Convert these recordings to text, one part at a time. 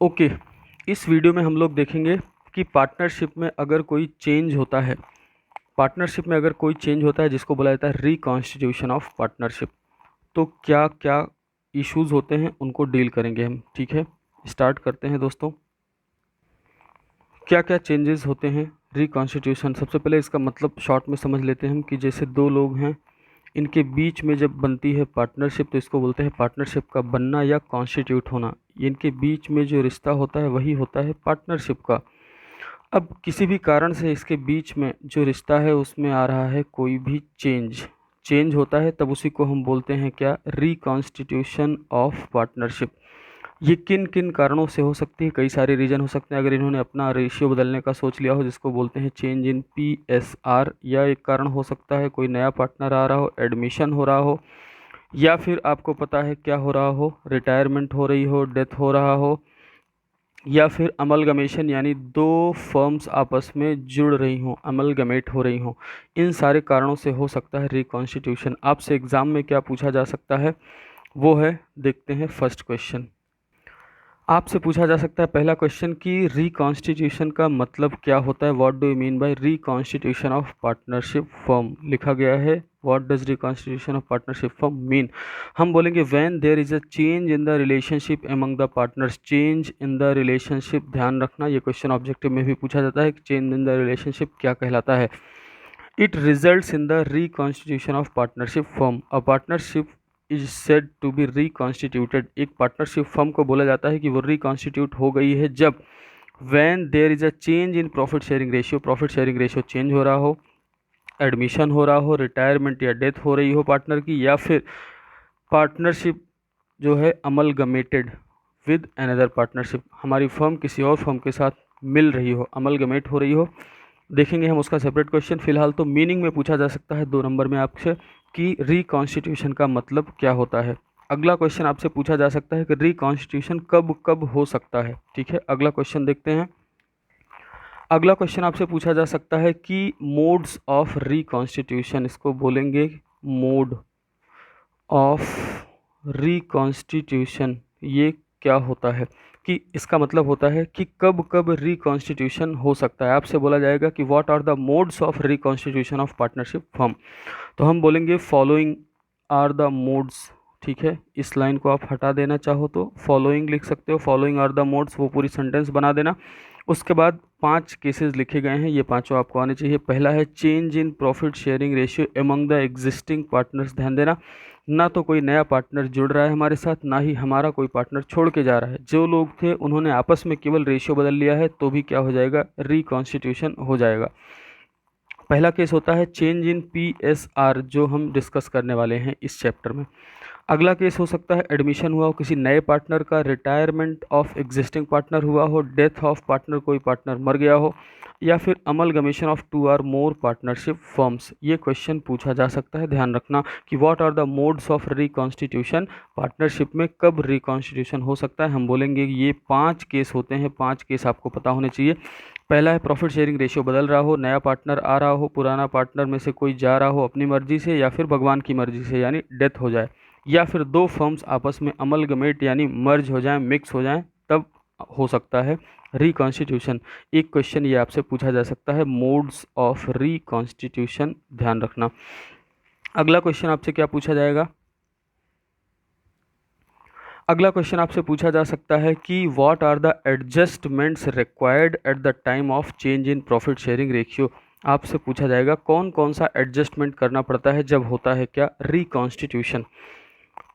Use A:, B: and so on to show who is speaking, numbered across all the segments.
A: Okay, इस video में हम लोग देखेंगे कि पार्टनरशिप में अगर कोई चेंज होता है, जिसको बोला जाता है रिकॉन्स्टिट्यूशन ऑफ पार्टनरशिप, तो क्या क्या इश्यूज होते हैं उनको डील करेंगे हम। ठीक है, स्टार्ट करते हैं दोस्तों। क्या क्या चेंजेस होते हैं रिकॉन्स्टिट्यूशन। सबसे पहले इसका मतलब शॉर्ट में समझ लेते हैं हम कि जैसे दो लोग हैं, इनके बीच में जब बनती है पार्टनरशिप तो इसको बोलते हैं पार्टनरशिप का बनना या कॉन्स्टिट्यूट होना। इनके बीच में जो रिश्ता होता है वही होता है पार्टनरशिप का। अब किसी भी कारण से इसके बीच में जो रिश्ता है उसमें आ रहा है कोई भी चेंज होता है, तब उसी को हम बोलते हैं क्या, रिकॉन्स्टिट्यूशन ऑफ पार्टनरशिप। ये किन किन कारणों से हो सकती है, कई सारे रीजन हो सकते हैं। अगर इन्होंने अपना रेशियो बदलने का सोच लिया हो, जिसको बोलते हैं चेंज इन PSR, या एक कारण हो सकता है कोई नया पार्टनर आ रहा हो, एडमिशन हो रहा हो, या फिर आपको पता है क्या हो रहा हो, रिटायरमेंट हो रही हो, डेथ हो रहा हो, या फिर अमलगमेशन यानी दो फर्म्स आपस में जुड़ रही हों, अमलगमेट हो रही हों। इन सारे कारणों से हो सकता है रिकॉन्स्टिट्यूशन। आपसे एग्ज़ाम में क्या पूछा जा सकता है वो है, देखते हैं फर्स्ट क्वेश्चन। आपसे पूछा जा सकता है पहला क्वेश्चन कि रिकॉन्स्टिट्यूशन का मतलब क्या होता है। What do you mean by reconstitution of partnership firm. लिखा गया है what does reconstitution of partnership firm mean. हम बोलेंगे when there is a change in the relationship among the partners. Change in the relationship, ध्यान रखना ये question objective में भी पूछा जाता है कि चेंज इन द रिलेशनशिप क्या कहलाता है। It results in the reconstitution of partnership firm. A partnership is said to be reconstituted. एक पार्टनरशिप फर्म को बोला जाता है कि वो रिकॉन्स्टिट्यूट हो गई है जब when there is a change in profit sharing ratio, profit sharing ratio change हो रहा हो, एडमिशन हो रहा हो, रिटायरमेंट या डेथ हो रही हो पार्टनर की, या फिर पार्टनरशिप जो है अमलगमेटेड विद अनदर पार्टनरशिप, हमारी फर्म किसी और फर्म के साथ मिल रही हो, अमलगमेट हो रही हो। देखेंगे हम उसका सेपरेट क्वेश्चन। फिलहाल तो मीनिंग में पूछा जा सकता है 2 नंबर में आपसे कि रिकॉन्स्टिट्यूशन का मतलब क्या होता है। अगला क्वेश्चन आपसे पूछा जा सकता है कि रिकॉन्स्टिट्यूशन कब कब हो सकता है। ठीक है, अगला क्वेश्चन देखते हैं। अगला क्वेश्चन आपसे पूछा जा सकता है कि मोड्स ऑफ रिकॉन्स्टिट्यूशन, इसको बोलेंगे मोड ऑफ रिकॉन्स्टिट्यूशन, ये क्या होता है। कि इसका मतलब होता है कि कब कब रिकॉन्स्टिट्यूशन हो सकता है। आपसे बोला जाएगा कि what are the modes of reconstitution of partnership firm, तो हम बोलेंगे फॉलोइंग आर द मोड्स। ठीक है, इस लाइन को आप हटा देना चाहो तो फॉलोइंग लिख सकते हो, फॉलोइंग आर द मोड्स, वो पूरी सेंटेंस बना देना। उसके बाद 5 केसेस लिखे गए हैं, ये पांचों आपको आने चाहिए। पहला है change in profit sharing ratio among the existing partners. ध्यान देना, ना तो कोई नया पार्टनर जुड़ रहा है हमारे साथ, ना ही हमारा कोई पार्टनर छोड़ के जा रहा है। जो लोग थे उन्होंने आपस में केवल रेशियो बदल लिया है, तो भी क्या हो जाएगा, रिकॉन्स्टिट्यूशन हो जाएगा। पहला केस होता है चेंज इन PSR, जो हम डिस्कस करने वाले हैं इस चैप्टर में। अगला केस हो सकता है एडमिशन हुआ हो किसी नए पार्टनर का, रिटायरमेंट ऑफ एग्जिस्टिंग पार्टनर हुआ हो, डेथ ऑफ पार्टनर, कोई पार्टनर मर गया हो, या फिर amalgamation of 2 or more partnership firms. ये क्वेश्चन पूछा जा सकता है। ध्यान रखना कि what are the modes of reconstitution, partnership में कब रिकॉन्स्टिट्यूशन हो सकता है। हम बोलेंगे ये 5 केस होते हैं, 5 केस आपको पता होने चाहिए। पहला है प्रॉफिट शेयरिंग रेशियो बदल रहा हो, नया पार्टनर आ रहा हो, पुराना पार्टनर में से कोई जा रहा हो अपनी मर्जी से, या फिर भगवान की मर्जी से यानी डेथ हो जाए, या फिर दो फर्म्स आपस में अमलगमेट यानी मर्ज हो जाएं, मिक्स हो जाएं, तब हो सकता है रिकॉन्स्टिट्यूशन। एक क्वेश्चन ये आपसे पूछा जा सकता है, मोड्स ऑफ रिकॉन्स्टिट्यूशन, ध्यान रखना। अगला क्वेश्चन आपसे क्या पूछा जाएगा, अगला क्वेश्चन आपसे पूछा जा सकता है कि what are the adjustments required at the time of change in profit sharing ratio. आपसे पूछा जाएगा कौन कौन सा एडजस्टमेंट करना पड़ता है जब होता है क्या, रिकॉन्स्टिट्यूशन।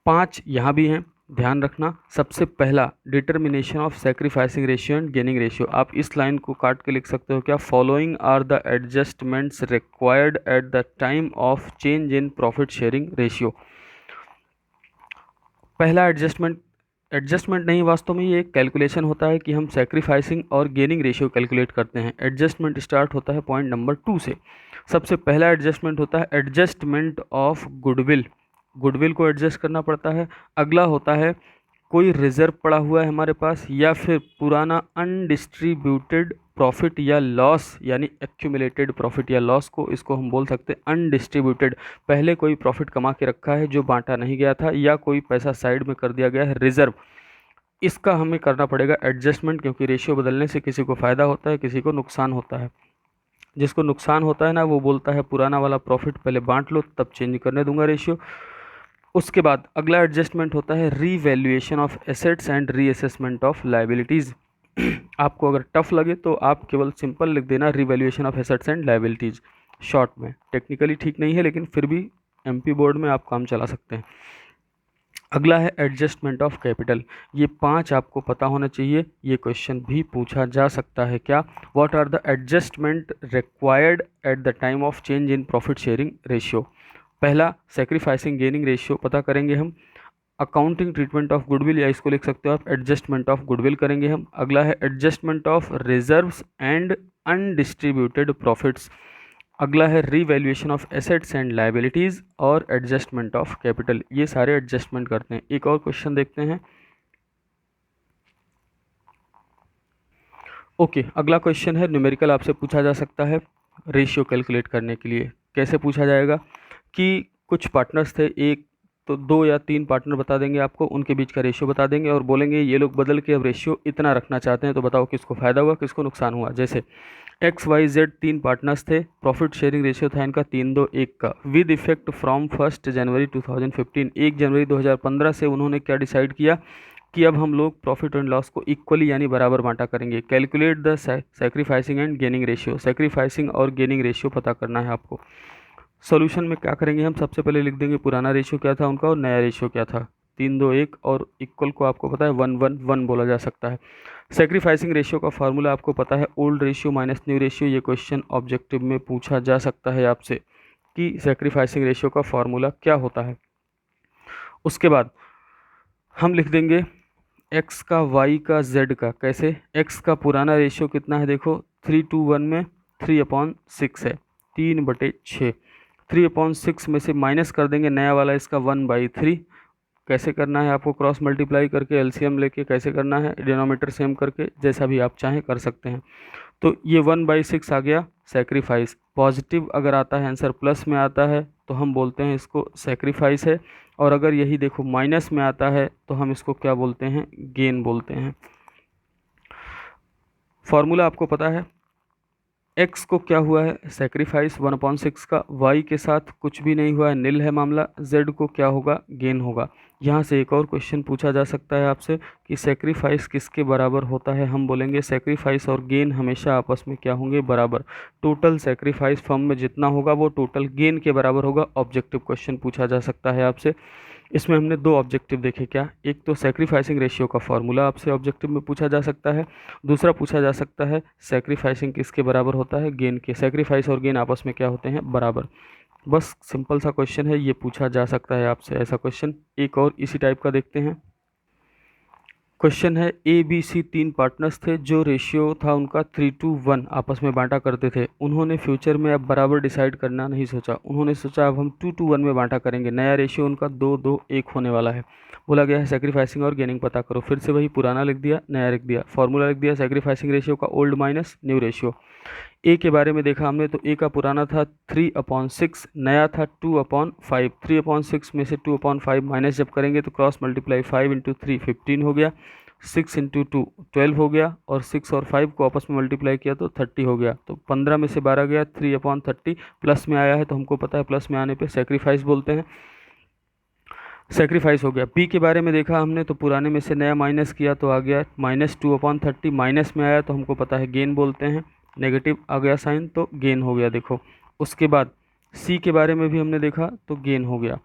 A: 5 यहाँ भी हैं, ध्यान रखना। सबसे पहला determination of sacrificing ratio and gaining ratio. आप इस लाइन को काट के लिख सकते हो क्या, following are the adjustments required at the time of change in profit sharing ratio. पहला एडजस्टमेंट नहीं, वास्तव में ये एक कैलकुलेशन होता है कि हम सेक्रीफाइसिंग और गेनिंग रेशियो कैलकुलेट करते हैं। एडजस्टमेंट स्टार्ट होता है पॉइंट नंबर 2 से। सबसे पहला एडजस्टमेंट होता है एडजस्टमेंट ऑफ गुडविल, गुडविल को एडजस्ट करना पड़ता है। अगला होता है कोई रिजर्व पड़ा हुआ है हमारे पास, या फिर पुराना अनडिस्ट्रीब्यूटेड प्रॉफिट या लॉस, यानी एक्यूमुलेटेड प्रॉफिट या लॉस को इसको हम बोल सकते हैं अनडिस्ट्रीब्यूटेड। पहले कोई प्रॉफिट कमा के रखा है जो बांटा नहीं गया था, या कोई पैसा साइड में कर दिया गया है रिजर्व, इसका हमें करना पड़ेगा एडजस्टमेंट, क्योंकि रेशियो बदलने से किसी को फ़ायदा होता है, किसी को नुकसान होता है। जिसको नुकसान होता है ना, वो बोलता है पुराना वाला प्रॉफिट पहले बांट लो, तब चेंज करने दूंगा रेशियो। उसके बाद अगला एडजस्टमेंट होता है revaluation of assets and reassessment of liabilities. आपको अगर टफ लगे तो आप केवल सिंपल लिख देना revaluation of assets and liabilities short में। टेक्निकली ठीक नहीं है, लेकिन फिर भी एमपी बोर्ड में आप काम चला सकते हैं। अगला है एडजस्टमेंट ऑफ कैपिटल। ये 5 आपको पता होना चाहिए, ये क्वेश्चन भी पूछा जा सकता है। क्या? What are the adjustment required at the time of change in profit sharing ratio. पहला सैक्रिफाइसिंग गेनिंग रेशियो पता करेंगे हम। अकाउंटिंग ट्रीटमेंट ऑफ गुडविल, या इसको लिख सकते हो आप एडजस्टमेंट ऑफ गुडविल करेंगे हम। अगला है adjustment of reserves and undistributed profits. अगला है revaluation of assets and liabilities और एडजस्टमेंट ऑफ कैपिटल। ये सारे एडजस्टमेंट करते हैं। एक और क्वेश्चन देखते हैं। ओके, अगला क्वेश्चन है न्यूमेरिकल, आपसे पूछा जा सकता है रेशियो कैलकुलेट करने के लिए। कैसे पूछा जाएगा कि कुछ पार्टनर्स थे, एक तो 2 या 3 पार्टनर बता देंगे आपको, उनके बीच का रेशियो बता देंगे और बोलेंगे ये लोग बदल के अब रेशियो इतना रखना चाहते हैं, तो बताओ किसको फ़ायदा हुआ किसको नुकसान हुआ। जैसे XYZ 3 पार्टनर्स थे, प्रॉफिट शेयरिंग रेशियो था इनका 3-2-1 का, विद इफेक्ट फ्रॉम 1 जनवरी 2015। 1 जनवरी 2015 से उन्होंने क्या डिसाइड किया कि अब हम लोग प्रॉफिट एंड लॉस को इक्वली यानी बराबर बांटा करेंगे। Calculate the sacrificing and gaining ratio. Sacrificing और गेनिंग रेशियो पता करना है आपको। सॉल्यूशन में क्या करेंगे हम, सबसे पहले लिख देंगे पुराना रेशियो क्या था उनका और नया रेशियो क्या था। 3-2-1 और इक्वल को आपको पता है 1-1-1 बोला जा सकता है। सैक्रिफाइसिंग रेशियो का फार्मूला आपको पता है old ratio minus new ratio. ये क्वेश्चन ऑब्जेक्टिव में पूछा जा सकता है आपसे कि सैक्रिफाइसिंग रेशियो का फार्मूला क्या होता है। उसके बाद हम लिख देंगे x का, y का, z का। कैसे? x का पुराना रेशियो कितना है देखो, 3:1 में 3/6 है, 3/6। 3/6 में से माइनस कर देंगे नया वाला इसका 1/3। कैसे करना है आपको, क्रॉस मल्टीप्लाई करके एलसीएम लेके कैसे करना है, डिनोमिनेटर सेम करके, जैसा भी आप चाहें कर सकते हैं। तो ये 1/6 आ गया सैक्रिफाइस। पॉजिटिव अगर आता है आंसर, प्लस में आता है तो हम बोलते हैं इसको सैक्रिफाइस है, और अगर यही देखो माइनस में आता है तो हम इसको क्या बोलते हैं, गेन बोलते हैं। फॉर्मूला आपको पता है, x को क्या हुआ है सैक्रिफाइस 1/6 का, y के साथ कुछ भी नहीं हुआ है, नील है मामला, z को क्या होगा, गेन होगा। यहाँ से एक और क्वेश्चन पूछा जा सकता है आपसे कि सैक्रिफाइस किसके बराबर होता है। हम बोलेंगे सैक्रिफाइस और गेन हमेशा आपस में क्या होंगे, बराबर। टोटल सैक्रिफाइस फर्म में जितना होगा वो टोटल गेन के बराबर होगा। ऑब्जेक्टिव क्वेश्चन पूछा जा सकता है आपसे। इसमें हमने 2 ऑब्जेक्टिव देखे। क्या? एक तो सैक्रिफाइसिंग रेशियो का फॉर्मूला आपसे ऑब्जेक्टिव में पूछा जा सकता है, दूसरा पूछा जा सकता है सैक्रिफाइसिंग किसके बराबर होता है, गेन के। सैक्रिफाइस और गेन आपस में क्या होते हैं, बराबर। बस सिंपल सा क्वेश्चन है, ये पूछा जा सकता है आपसे ऐसा क्वेश्चन। एक और इसी टाइप का देखते हैं। क्वेश्चन है ABC 3 पार्टनर्स थे जो रेशियो था उनका 3:1 आपस में बांटा करते थे। उन्होंने फ्यूचर में अब बराबर डिसाइड करना नहीं सोचा, उन्होंने सोचा अब हम 2:1 में बांटा करेंगे। नया रेशियो उनका 2-2-1 होने वाला है। बोला गया है सैक्रिफाइसिंग और गेनिंग पता करो। फिर से वही पुराना लिख दिया, नया लिख दिया, फॉर्मूला लिख दिया सैक्रिफाइसिंग रेशियो का ओल्ड माइनस न्यू रेशियो। ए के बारे में देखा हमने तो ए का पुराना था 3/6, नया था 2/5। 3/6 में से 2/5 माइनस जब करेंगे तो क्रॉस मल्टीप्लाई 5 × 3 15 हो गया, 6 × 2 12 हो गया, और 6 और 5 को आपस में मल्टीप्लाई किया तो 30 हो गया। तो 15 में से 12 गया, 3/30 प्लस में आया है तो हमको पता है प्लस में आने पे सैक्रिफाइस बोलते हैं। सैक्रिफाइस हो गया। बी के बारे में देखा हमने तो पुराने में से नया माइनस किया तो आ गया -2/30, माइनस में आया तो हमको पता है गेन बोलते हैं। नेगेटिव आ गया साइन तो गेन हो गया देखो। उसके बाद सी के बारे में भी हमने देखा तो गेन हो गया।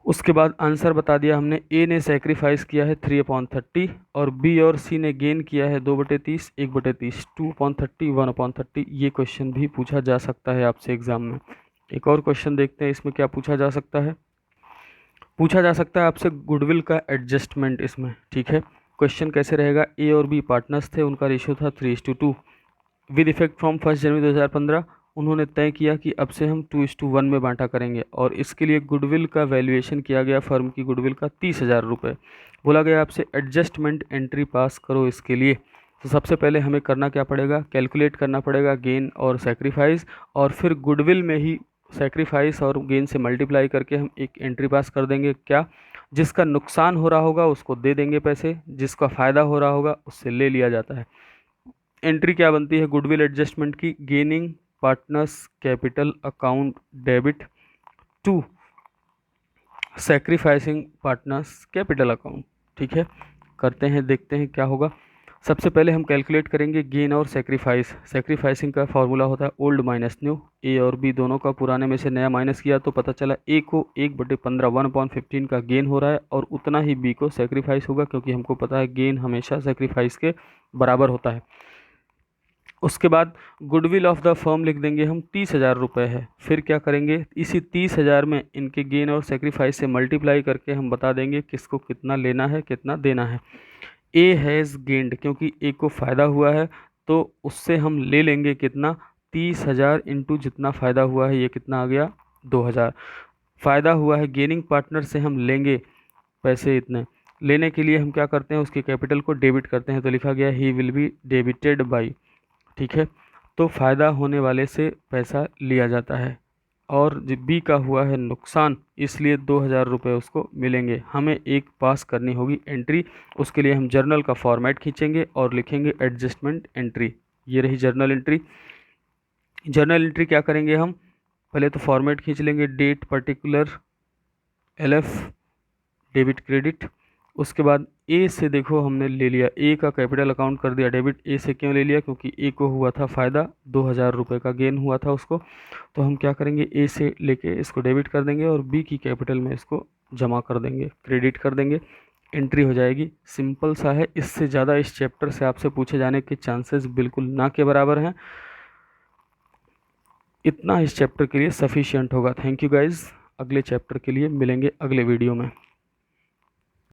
A: उसके बाद आंसर बता दिया हमने, ए ने सैक्रिफाइस किया है 3/30 और बी और सी ने गेन किया है 2/30 1/30, 2/30 1/30। ये क्वेश्चन भी पूछा जा सकता है आपसे एग्जाम में। एक और क्वेश्चन देखते हैं इसमें क्या पूछा जा सकता है। पूछा जा सकता है आपसे गुडविल का एडजस्टमेंट इसमें, ठीक है। क्वेश्चन कैसे रहेगा, ए और बी पार्टनर्स थे, उनका रेशियो था 3:2। विद इफेक्ट फ्रॉम 1 जनवरी 2015 उन्होंने तय किया कि अब से हम 2:1 में बांटा करेंगे, और इसके लिए गुडविल का वैल्यूएशन किया गया फर्म की गुडविल का 30,000 रुपये। बोला गया आपसे एडजस्टमेंट एंट्री पास करो इसके लिए। तो सबसे पहले हमें करना क्या पड़ेगा, कैलकुलेट करना पड़ेगा गेन और सैक्रिफाइस, और फिर गुडविल में ही सैक्रिफाइस और गेन से मल्टीप्लाई करके हम एक एंट्री पास कर देंगे। क्या? जिसका नुकसान हो रहा होगा उसको दे देंगे पैसे, जिसका फ़ायदा हो रहा होगा उससे ले लिया जाता है। एंट्री क्या बनती है गुडविल एडजस्टमेंट की? Gaining partners capital account debit to sacrificing partners capital account. ठीक है, करते हैं, देखते हैं क्या होगा। सबसे पहले हम कैलकुलेट करेंगे गेन और सेक्रीफाइस। सेक्रीफाइसिंग का फॉर्मूला होता है ओल्ड माइनस न्यू। ए और बी दोनों का पुराने में से नया माइनस किया तो पता चला ए को 1/15 1/15 का गेन हो रहा है और उतना ही बी को सेक्रीफाइस होगा, क्योंकि हमको पता है गेन हमेशा सेक्रीफाइस के बराबर होता है। उसके बाद गुडविल ऑफ द फर्म लिख देंगे हम 30,000 रुपये है। फिर क्या करेंगे, इसी 30,000 में इनके गेन और सेक्रीफाइस से मल्टीप्लाई करके हम बता देंगे किसको कितना लेना है कितना देना है। ए हैज़ गेंड, क्योंकि ए को फ़ायदा हुआ है तो उससे हम ले लेंगे कितना, 30,000 इंटू जितना फ़ायदा हुआ है, ये कितना आ गया 2,000। फ़ायदा हुआ है गेनिंग पार्टनर से हम लेंगे पैसे इतने। लेने के लिए हम क्या करते हैं, उसके कैपिटल को डेबिट करते हैं, तो लिखा गया he will be debited by. ठीक है, तो फ़ायदा होने वाले से पैसा लिया जाता है और बी का हुआ है नुकसान, इसलिए 2,000 रुपये उसको मिलेंगे। हमें एक पास करनी होगी एंट्री, उसके लिए हम जर्नल का फॉर्मेट खींचेंगे और लिखेंगे एडजस्टमेंट एंट्री। ये रही जर्नल एंट्री। जर्नल एंट्री क्या करेंगे हम, पहले तो फॉर्मेट खींच लेंगे, date particular LF debit credit. उसके बाद ए से देखो हमने ले लिया, ए का कैपिटल अकाउंट कर दिया डेबिट। ए से क्यों ले लिया, क्योंकि ए को हुआ था फ़ायदा, 2,000 रुपये का गेन हुआ था उसको। तो हम क्या करेंगे, ए से लेके इसको डेबिट कर देंगे और बी की कैपिटल में इसको जमा कर देंगे, क्रेडिट कर देंगे, एंट्री हो जाएगी। सिंपल सा है, इससे ज़्यादा इस चैप्टर से आपसे पूछे जाने के चांसेस बिल्कुल ना के बराबर हैं। इतना इस चैप्टर के लिए सफिशिएंट होगा। थैंक यू गाइज़, अगले चैप्टर के लिए मिलेंगे अगले वीडियो में।